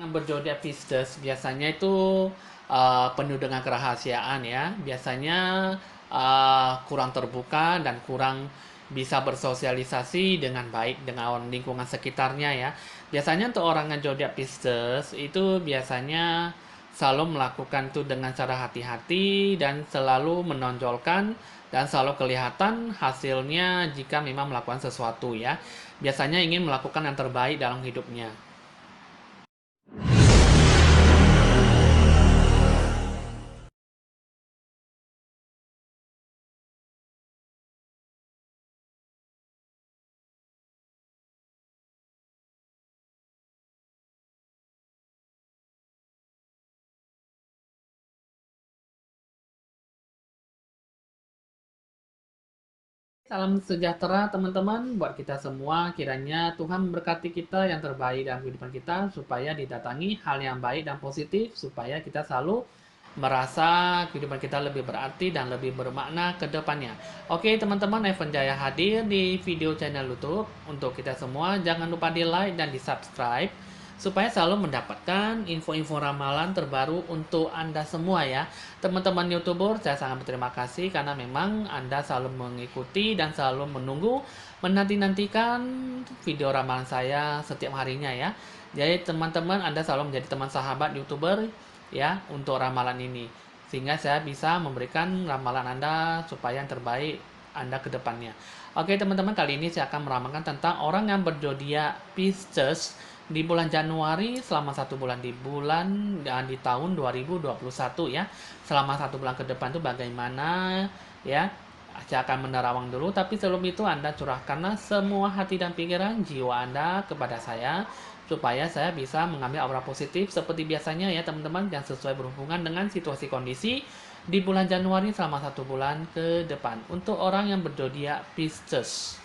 Yang berzodiak Pisces biasanya itu penuh dengan kerahasiaan ya. Biasanya kurang terbuka dan kurang bisa bersosialisasi dengan baik dengan lingkungan sekitarnya ya. Biasanya untuk orang yang zodiak Pisces itu biasanya selalu melakukan itu dengan cara hati-hati dan selalu menonjolkan dan selalu kelihatan hasilnya jika memang melakukan sesuatu ya. Biasanya ingin melakukan yang terbaik dalam hidupnya. Salam sejahtera teman-teman buat kita semua. Kiranya Tuhan memberkati kita yang terbaik dalam kehidupan kita supaya didatangi hal yang baik dan positif supaya kita selalu merasa kehidupan kita lebih berarti dan lebih bermakna ke depannya. Oke teman-teman, Evan Jaya hadir di video channel YouTube. Untuk kita semua jangan lupa di like dan di subscribe supaya selalu mendapatkan info-info ramalan terbaru untuk Anda semua ya. Teman-teman YouTuber, saya sangat berterima kasih karena memang Anda selalu mengikuti dan selalu menunggu, menanti-nantikan video ramalan saya setiap harinya ya. Jadi teman-teman, Anda selalu menjadi teman sahabat YouTuber ya untuk ramalan ini. Sehingga saya bisa memberikan ramalan Anda supaya yang terbaik Anda ke depannya. Oke teman-teman, kali ini saya akan meramalkan tentang orang yang berzodiak Pisces di bulan Januari selama 1 bulan di tahun 2021 ya. Selama 1 bulan ke depan itu bagaimana ya. Saya akan menerawang dulu, tapi sebelum itu Anda curahkanlah semua hati dan pikiran jiwa Anda kepada saya supaya saya bisa mengambil aura positif seperti biasanya ya teman-teman, yang sesuai berhubungan dengan situasi kondisi di bulan Januari selama 1 bulan ke depan untuk orang yang berzodiak Pisces.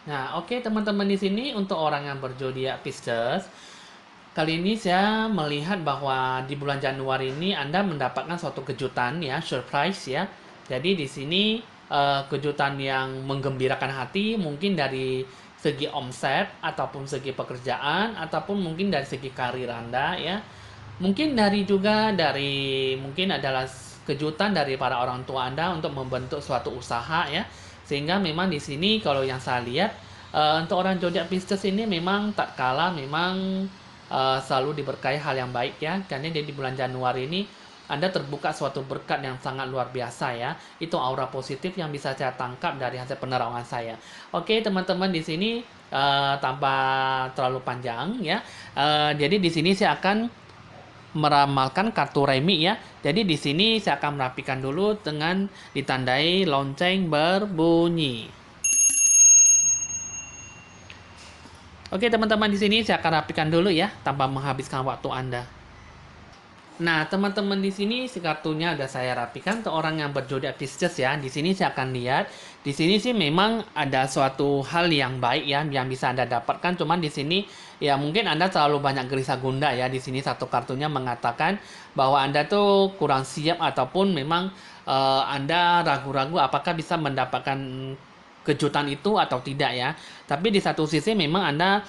Nah, oke teman-teman, di sini untuk orang yang berzodiak Pisces, kali ini saya melihat bahwa di bulan Januari ini Anda mendapatkan suatu kejutan ya, surprise ya. Jadi di sini kejutan yang menggembirakan hati mungkin dari segi omset ataupun segi pekerjaan ataupun mungkin dari segi karir Anda ya. Mungkin mungkin adalah kejutan dari para orang tua Anda untuk membentuk suatu usaha ya. Sehingga memang di sini kalau yang saya lihat untuk orang zodiak Pisces ini memang tak kalah memang selalu diberkahi hal yang baik ya. Karena di bulan Januari ini Anda terbuka suatu berkat yang sangat luar biasa ya. Itu aura positif yang bisa saya tangkap dari hasil penerawangan saya. Oke, teman-teman, di sini tanpa terlalu panjang ya. Jadi di sini saya akan meramalkan kartu remi ya. Jadi di sini saya akan merapikan dulu dengan ditandai lonceng berbunyi. Oke teman-teman, di sini saya akan rapikan dulu ya tanpa menghabiskan waktu Anda. Nah, teman-teman, di sini si kartunya udah saya rapikan untuk orang yang berzodiak Pisces ya. Di sini saya akan lihat, di sini sih memang ada suatu hal yang baik ya yang bisa Anda dapatkan. Cuman di sini ya mungkin Anda terlalu banyak gelisah gunda ya. Di sini satu kartunya mengatakan bahwa Anda tuh kurang siap ataupun memang Anda ragu-ragu apakah bisa mendapatkan kejutan itu atau tidak ya. Tapi di satu sisi memang Anda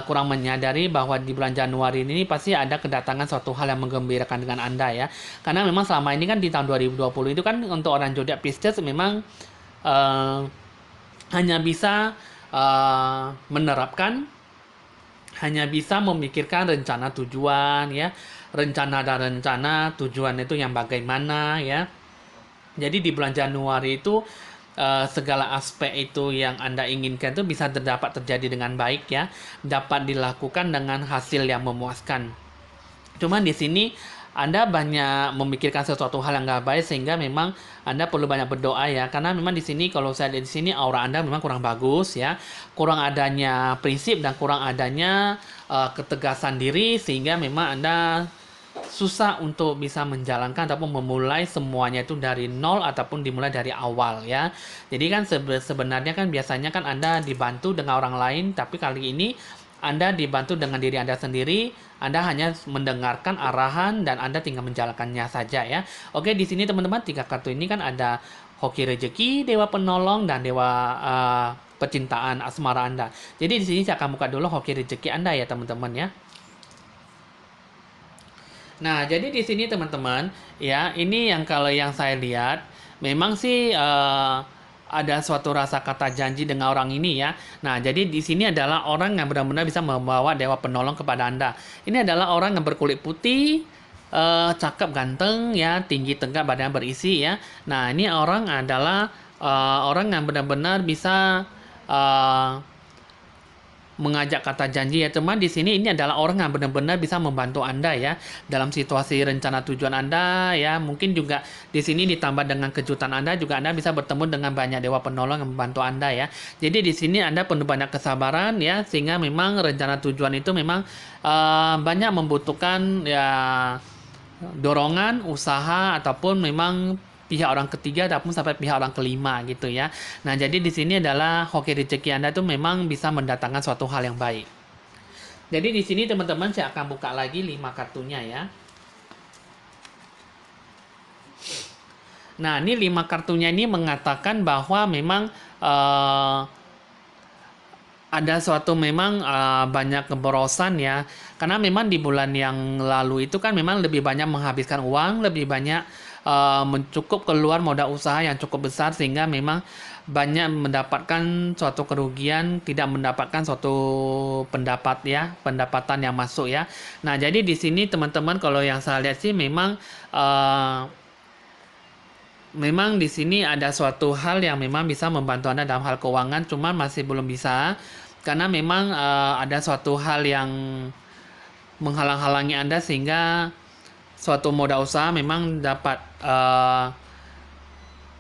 kurang menyadari bahwa di bulan Januari ini pasti ada kedatangan suatu hal yang menggembirakan dengan Anda ya. Karena memang selama ini kan di tahun 2020 itu kan untuk orang zodiak Pisces memang uh, hanya bisa menerapkan, hanya bisa memikirkan rencana tujuan ya. Rencana dan rencana tujuan itu yang bagaimana ya. Jadi di bulan Januari itu segala aspek itu yang Anda inginkan itu bisa dapat terjadi dengan baik ya, dapat dilakukan dengan hasil yang memuaskan. Cuman di sini Anda banyak memikirkan sesuatu hal yang nggak baik sehingga memang Anda perlu banyak berdoa ya, karena memang di sini kalau saya lihat di sini aura Anda memang kurang bagus ya, kurang adanya prinsip dan kurang adanya ketegasan diri sehingga memang Anda susah untuk bisa menjalankan ataupun memulai semuanya itu dari nol ataupun dimulai dari awal ya. Jadi kan sebenarnya kan biasanya kan Anda dibantu dengan orang lain, tapi kali ini Anda dibantu dengan diri Anda sendiri. Anda hanya mendengarkan arahan dan Anda tinggal menjalankannya saja ya. Oke, di sini teman-teman 3 kartu ini kan ada hoki rezeki, dewa penolong, dan dewa percintaan asmara Anda. Jadi di sini saya akan buka dulu hoki rezeki Anda ya teman-teman ya. Nah, jadi di sini teman-teman, ya, ini yang kalau yang saya lihat, memang sih ada suatu rasa kata janji dengan orang ini ya. Nah, jadi di sini adalah orang yang benar-benar bisa membawa dewa penolong kepada Anda. Ini adalah orang yang berkulit putih, cakep, ganteng, ya, tinggi, tegap, badan berisi ya. Nah, ini orang adalah orang yang benar-benar bisa uh, mengajak kata janji ya teman. Di sini ini adalah orang yang benar-benar bisa membantu Anda ya dalam situasi rencana tujuan Anda ya. Mungkin juga di sini ditambah dengan kejutan Anda, juga Anda bisa bertemu dengan banyak dewa penolong yang membantu Anda ya. Jadi di sini Anda perlu banyak kesabaran ya, sehingga memang rencana tujuan itu memang banyak membutuhkan ya dorongan, usaha, ataupun memang pihak orang ketiga ataupun sampai pihak orang kelima gitu ya. Nah, jadi di sini adalah hoki rezeki Anda itu memang bisa mendatangkan suatu hal yang baik. Jadi di sini teman-teman saya akan buka lagi 5 kartunya ya. Nah, ini 5 kartunya ini mengatakan bahwa memang ada suatu memang banyak keborosan ya, karena memang di bulan yang lalu itu kan memang lebih banyak menghabiskan uang, lebih banyak mencukup keluar modal usaha yang cukup besar, sehingga memang banyak mendapatkan suatu kerugian, tidak mendapatkan suatu pendapatan yang masuk ya. Nah, jadi di sini teman-teman kalau yang saya lihat sih memang memang di sini ada suatu hal yang memang bisa membantu Anda dalam hal keuangan, cuman masih belum bisa karena memang ada suatu hal yang menghalang-halangi Anda, sehingga suatu modal usaha memang dapat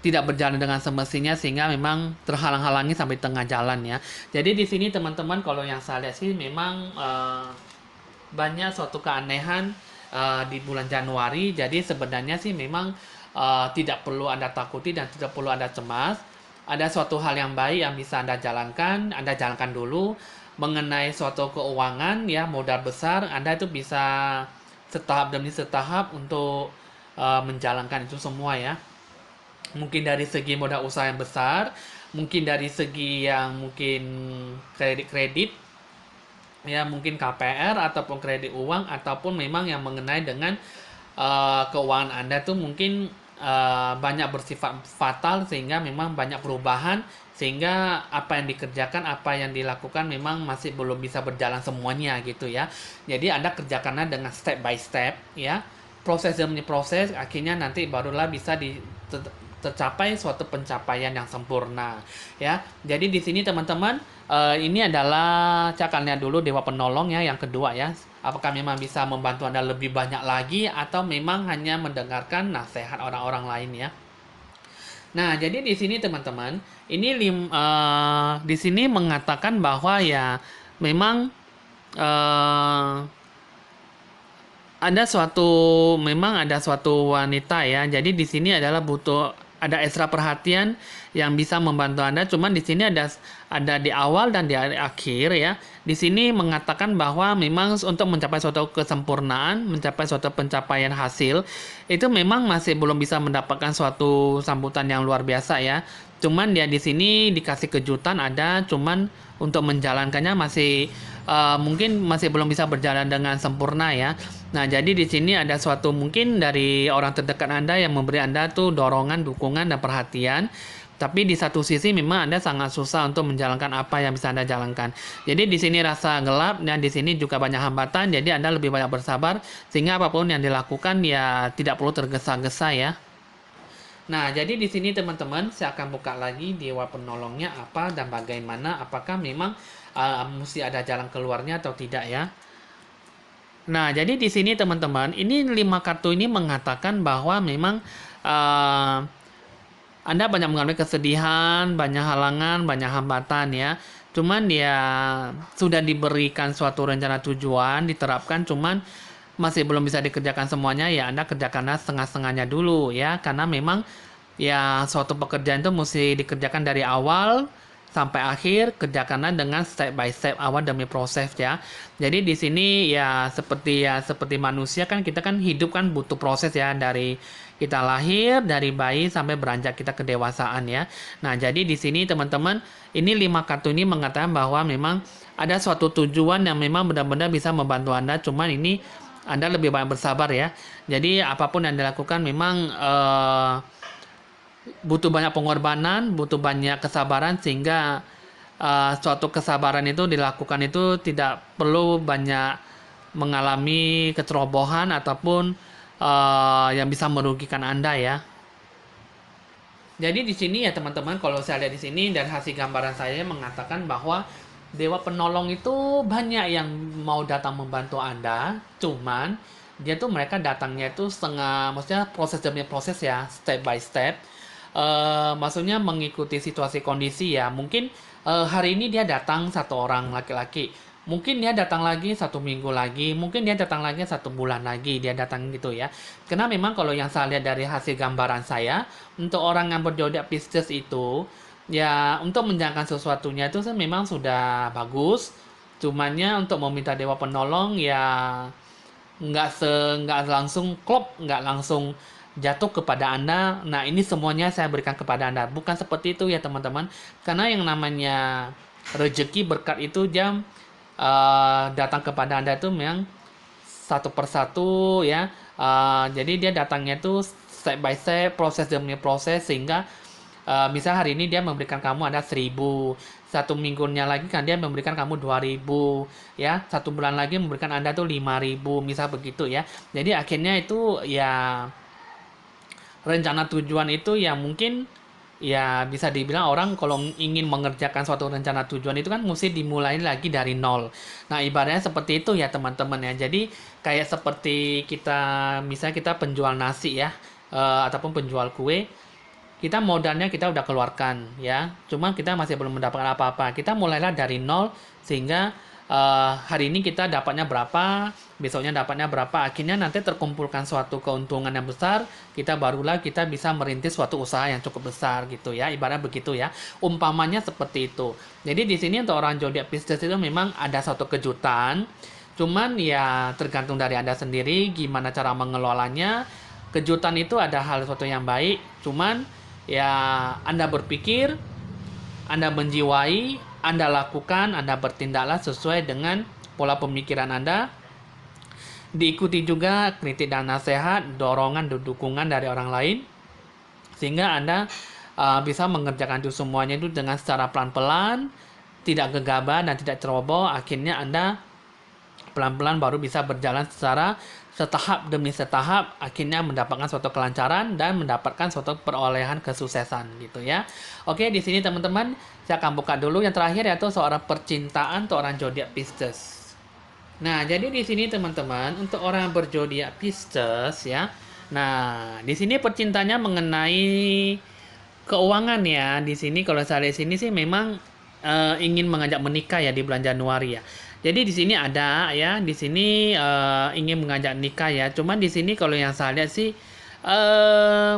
tidak berjalan dengan semestinya, sehingga memang terhalang-halangi sampai tengah jalan ya. Jadi di sini teman-teman kalau yang saya lihat sih memang banyak suatu keanehan di bulan Januari. Jadi sebenarnya sih memang tidak perlu Anda takuti dan tidak perlu Anda cemas. Ada suatu hal yang baik yang bisa Anda jalankan dulu. Mengenai suatu keuangan ya, modal besar, Anda itu bisa setahap demi setahap untuk menjalankan itu semua ya. Mungkin dari segi modal usaha yang besar, mungkin dari segi yang mungkin kredit ya, mungkin KPR ataupun kredit uang, ataupun memang yang mengenai dengan keuangan Anda tuh mungkin banyak bersifat fatal, sehingga memang banyak perubahan, sehingga apa yang dikerjakan, apa yang dilakukan memang masih belum bisa berjalan semuanya gitu ya. Jadi Anda kerjakannya dengan step by step ya, proses demi proses, akhirnya nanti barulah bisa tercapai suatu pencapaian yang sempurna ya. Jadi di sini teman-teman ini adalah saya akan lihat dulu dewa penolong ya, yang kedua ya. Apakah memang bisa membantu Anda lebih banyak lagi, atau memang hanya mendengarkan nasihat orang-orang lain ya. Nah, jadi di sini teman-teman, ini di sini mengatakan bahwa ya memang memang ada suatu wanita ya. Jadi di sini adalah butuh ada ekstra perhatian yang bisa membantu Anda. Cuman di sini ada di awal dan di akhir ya. Di sini mengatakan bahwa memang untuk mencapai suatu kesempurnaan, mencapai suatu pencapaian hasil, itu memang masih belum bisa mendapatkan suatu sambutan yang luar biasa ya. Cuman dia di sini dikasih kejutan ada, cuman untuk menjalankannya masih mungkin masih belum bisa berjalan dengan sempurna ya. Nah, jadi di sini ada suatu mungkin dari orang terdekat Anda yang memberi Anda tuh dorongan, dukungan, dan perhatian. Tapi di satu sisi memang Anda sangat susah untuk menjalankan apa yang bisa Anda jalankan. Jadi di sini rasa gelap, dan di sini juga banyak hambatan. Jadi Anda lebih banyak bersabar, sehingga apapun yang dilakukan ya tidak perlu tergesa-gesa ya. Nah, jadi di sini teman-teman saya akan buka lagi dewa penolongnya apa dan bagaimana, apakah memang mesti ada jalan keluarnya atau tidak ya. Nah, jadi di sini teman-teman, ini 5 kartu ini mengatakan bahwa memang Anda banyak mengalami kesedihan, banyak halangan, banyak hambatan ya. Cuman ya sudah diberikan suatu rencana tujuan, diterapkan, cuman masih belum bisa dikerjakan semuanya ya. Anda kerjakanlah setengah-setengahnya dulu ya, karena memang ya suatu pekerjaan itu mesti dikerjakan dari awal sampai akhir, kerjakanlah dengan step by step, awal demi proses ya. Jadi di sini ya seperti manusia kan, kita kan hidup kan butuh proses ya, dari kita lahir, dari bayi sampai beranjak kita kedewasaan ya. Nah, jadi di sini teman-teman, ini 5 kartu ini mengatakan bahwa memang ada suatu tujuan yang memang benar-benar bisa membantu Anda, cuman ini Anda lebih banyak bersabar ya. Jadi apapun yang dilakukan memang butuh banyak pengorbanan, butuh banyak kesabaran, sehingga suatu kesabaran itu dilakukan itu tidak perlu banyak mengalami kecerobohan ataupun yang bisa merugikan Anda ya. Jadi di sini ya teman-teman, kalau saya lihat di sini dan hasil gambaran saya mengatakan bahwa dewa penolong itu banyak yang mau datang membantu Anda, cuman dia tuh mereka datangnya itu setengah, maksudnya proses demi proses ya, step by step. Maksudnya mengikuti situasi kondisi ya. Mungkin hari ini dia datang 1 orang laki-laki, mungkin dia datang lagi 1 minggu lagi, mungkin dia datang lagi 1 bulan lagi, dia datang gitu ya. Karena memang kalau yang saya lihat dari hasil gambaran saya, untuk orang yang berzodiak Pisces itu ya, untuk menjalankan sesuatunya itu memang sudah bagus, cumannya untuk meminta dewa penolong ya nggak langsung klop, nggak langsung jatuh kepada Anda. Nah, ini semuanya saya berikan kepada Anda. Bukan seperti itu ya teman-teman. Karena yang namanya rezeki, berkat itu jam datang kepada Anda itu memang satu persatu ya. Jadi dia datangnya itu step by step, proses demi proses, sehingga misal hari ini dia memberikan kamu ada 1.000, 1 minggunya lagi kan dia memberikan kamu 2.000 ya, 1 bulan lagi memberikan Anda tuh 5.000, misal begitu ya. Jadi akhirnya itu ya, rencana tujuan itu ya mungkin ya bisa dibilang orang kalau ingin mengerjakan suatu rencana tujuan itu kan mesti dimulai lagi dari nol. Nah, ibaratnya seperti itu ya teman-teman ya. Jadi kayak seperti kita, misalnya kita penjual nasi ya, ataupun penjual kue, kita modalnya kita udah keluarkan ya, cuma kita masih belum mendapatkan apa-apa. Kita mulailah dari nol, sehingga hari ini kita dapatnya berapa, besoknya dapatnya berapa, akhirnya nanti terkumpulkan suatu keuntungan yang besar, barulah kita bisa merintis suatu usaha yang cukup besar gitu ya, ibarat begitu ya, umpamanya seperti itu. Jadi di sini untuk orang zodiak Pisces itu memang ada suatu kejutan, cuman ya tergantung dari Anda sendiri gimana cara mengelolanya. Kejutan itu ada hal suatu yang baik, cuman ya Anda berpikir, Anda menjiwai, Anda lakukan, Anda bertindaklah sesuai dengan pola pemikiran Anda. Diikuti juga kritik dan nasihat, dorongan dan dukungan dari orang lain, sehingga Anda bisa mengerjakan itu semuanya itu dengan secara pelan-pelan, tidak gegabah dan tidak ceroboh. Akhirnya Anda pelan-pelan baru bisa berjalan secara setahap demi setahap, akhirnya mendapatkan suatu kelancaran dan mendapatkan suatu perolehan kesuksesan gitu ya. Oke, di sini teman-teman saya akan buka dulu yang terakhir, yaitu seorang percintaan untuk orang zodiak Pisces. Nah, jadi di sini teman-teman untuk orang berzodiak Pisces ya. Nah, di sini percintaannya mengenai keuangan ya. Di sini kalau saya lihat sini sih memang ingin mengajak menikah ya di bulan Januari ya. Jadi di sini ada ya, di sini ingin mengajak nikah ya. Cuman di sini kalau yang saya lihat sih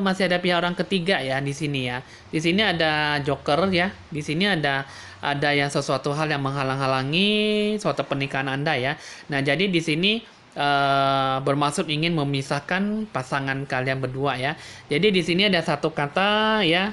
masih ada pihak orang ketiga ya di sini ya. Di sini ada joker ya. Di sini ada yang sesuatu hal yang menghalang-halangi suatu pernikahan Anda ya. Nah, jadi di sini bermaksud ingin memisahkan pasangan kalian berdua ya. Jadi di sini ada satu kata ya,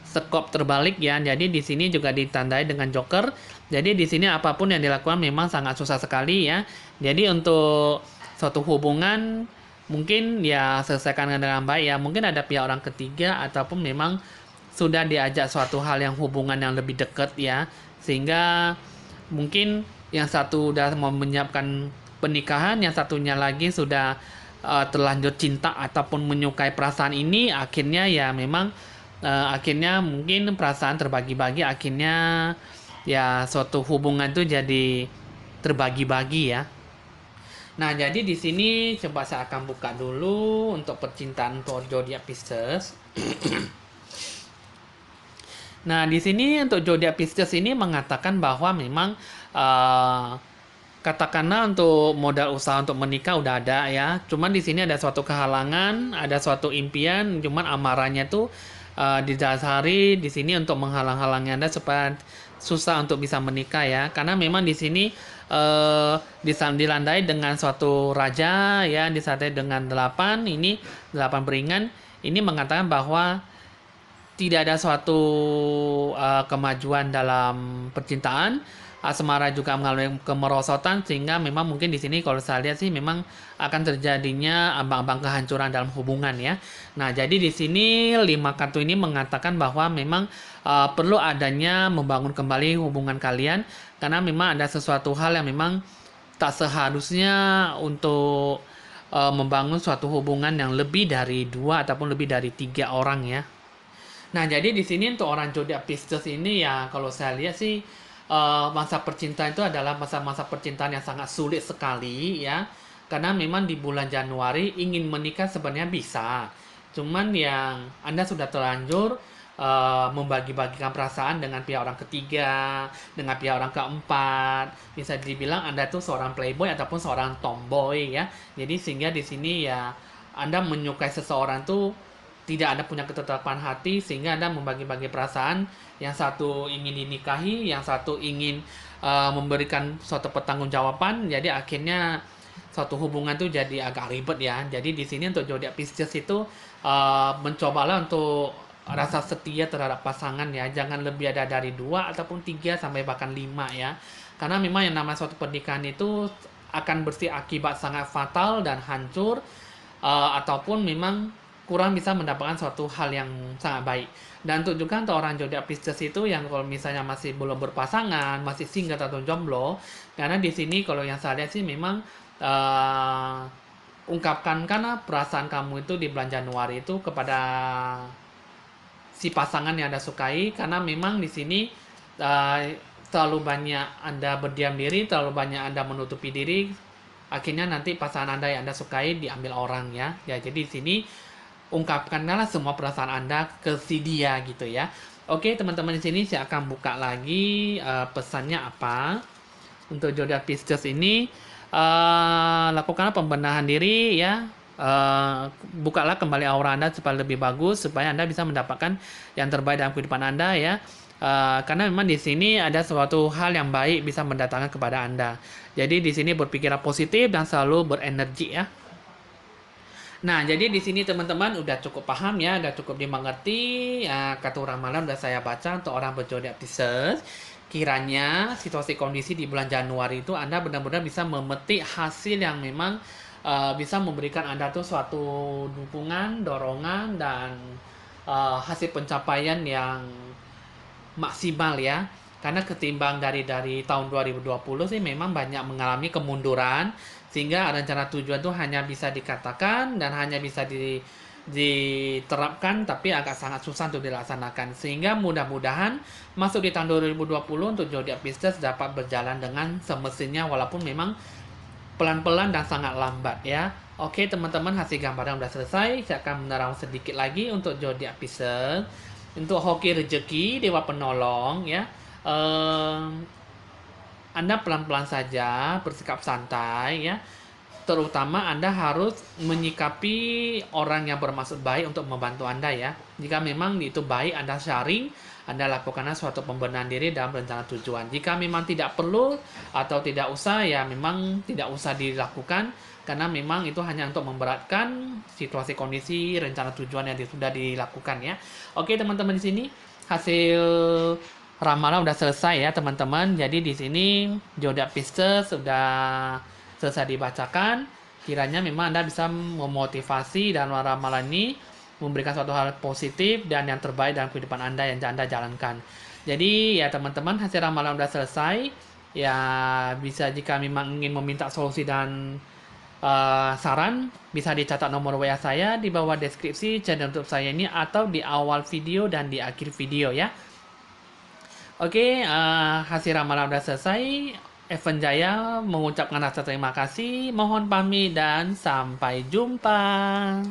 sekop terbalik ya. Jadi di sini juga ditandai dengan joker. Jadi di sini apapun yang dilakukan memang sangat susah sekali ya. Jadi untuk suatu hubungan mungkin ya selesaikan dengan baik ya. Mungkin ada pihak orang ketiga ataupun memang sudah diajak suatu hal yang hubungan yang lebih dekat ya. Sehingga mungkin yang satu udah mau menyiapkan pernikahan, yang satunya lagi sudah terlanjur cinta ataupun menyukai perasaan ini. Akhirnya ya memang akhirnya mungkin perasaan terbagi-bagi, akhirnya ya suatu hubungan itu jadi terbagi-bagi ya. Nah, jadi di sini coba saya akan buka dulu untuk percintaan untuk zodiak Pisces. Nah, di sini untuk zodiak Pisces ini mengatakan bahwa memang katakanlah untuk modal usaha untuk menikah udah ada ya. Cuman di sini ada suatu kehalangan, ada suatu impian, cuman amarahnya tuh didasari di sini untuk menghalang-halangi Anda supaya susah untuk bisa menikah ya, karena memang di sini dilandai dengan suatu raja ya, disertai dengan 8 ini 8 beringan ini mengatakan bahwa tidak ada suatu kemajuan dalam percintaan. Asmara juga mengalami kemerosotan sehingga memang mungkin di sini kalau saya lihat sih memang akan terjadinya ambang-ambang kehancuran dalam hubungan ya. Nah, jadi di sini 5 kartu ini mengatakan bahwa memang perlu adanya membangun kembali hubungan kalian karena memang ada sesuatu hal yang memang tak seharusnya untuk membangun suatu hubungan yang lebih dari 2 ataupun lebih dari 3 orang ya. Nah, jadi di sini untuk orang zodiak Pisces ini ya kalau saya lihat sih masa percintaan itu adalah masa-masa percintaan yang sangat sulit sekali ya. Karena memang di bulan Januari ingin menikah sebenarnya bisa. Cuman yang Anda sudah terlanjur membagi-bagikan perasaan dengan pihak orang ketiga, dengan pihak orang keempat. Bisa dibilang Anda tuh seorang playboy ataupun seorang tomboy ya. Jadi sehingga di sini ya Anda menyukai seseorang tuh tidak ada punya ketetapan hati sehingga Anda membagi-bagi perasaan, yang satu ingin dinikahi, yang satu ingin memberikan suatu pertanggungjawaban, jadi akhirnya suatu hubungan itu jadi agak ribet ya. Jadi di sini untuk zodiak Pisces itu mencobalah untuk rasa setia terhadap pasangan ya, jangan lebih ada dari 2 ataupun 3 sampai bahkan 5 ya. Karena memang yang namanya suatu pernikahan itu akan berakibat sangat fatal dan hancur ataupun memang kurang bisa mendapatkan suatu hal yang sangat baik. Dan untuk juga untuk orang zodiak Pisces itu yang kalau misalnya masih belum berpasangan, masih single atau jomblo, karena di sini kalau yang saya lihat sih memang ungkapkan karena perasaan kamu itu di bulan Januari itu kepada si pasangan yang Anda sukai, karena memang di sini uh, terlalu banyak Anda berdiam diri, terlalu banyak Anda menutupi diri, akhirnya nanti pasangan Anda yang Anda sukai diambil orang ya. Ya, jadi di sini ungkapkanlah semua perasaan Anda ke si dia gitu ya. Oke, teman-teman, di sini saya akan buka lagi pesannya apa. Untuk zodiak Pisces ini lakukanlah pembenahan diri ya. Bukalah kembali aura Anda supaya lebih bagus, supaya Anda bisa mendapatkan yang terbaik dalam kehidupan Anda ya. Karena memang di sini ada suatu hal yang baik bisa mendatangkan kepada Anda. Jadi di sini berpikiran positif dan selalu berenergi ya. Nah, jadi di sini teman-teman udah cukup paham ya, udah cukup dimengerti. Kartu ramalan udah saya baca untuk orang berzodiak Pisces. Kiranya situasi kondisi di bulan Januari itu Anda benar-benar bisa memetik hasil yang memang bisa memberikan Anda tuh suatu dukungan, dorongan, dan hasil pencapaian yang maksimal ya. Karena ketimbang dari tahun 2020 sih memang banyak mengalami kemunduran sehingga rencana tujuan itu hanya bisa dikatakan dan hanya bisa diterapkan tapi agak sangat susah untuk dilaksanakan. Sehingga mudah-mudahan masuk di tahun 2020 untuk zodiak Pisces dapat berjalan dengan semestinya walaupun memang pelan-pelan dan sangat lambat ya. Oke teman-teman, hasil gambaran udah selesai. Saya akan menerang sedikit lagi untuk zodiak Pisces. Untuk hoki rezeki, dewa penolong ya. Anda pelan-pelan saja bersikap santai ya. Terutama Anda harus menyikapi orang yang bermaksud baik untuk membantu Anda ya. Jika memang itu baik, Anda sharing, Anda lakukanlah suatu pembenahan diri dalam rencana tujuan. Jika memang tidak perlu atau tidak usah, ya memang tidak usah dilakukan karena memang itu hanya untuk memberatkan situasi kondisi rencana tujuan yang sudah dilakukan ya. Oke teman-teman, di sini hasil ramalan udah selesai ya teman-teman. Jadi di sini zodiak Pisces sudah selesai dibacakan. Kiranya memang Anda bisa memotivasi dan ramalan ini memberikan suatu hal positif dan yang terbaik dalam kehidupan Anda yang Anda jalankan. Jadi ya teman-teman, hasil ramalan udah selesai. Ya bisa jika memang ingin meminta solusi dan saran, bisa dicatat nomor WA saya di bawah deskripsi channel YouTube saya ini atau di awal video dan di akhir video ya. Oke, hasil ramalan udah selesai. Evan Jaya mengucapkan rasa terima kasih. Mohon pamit dan sampai jumpa.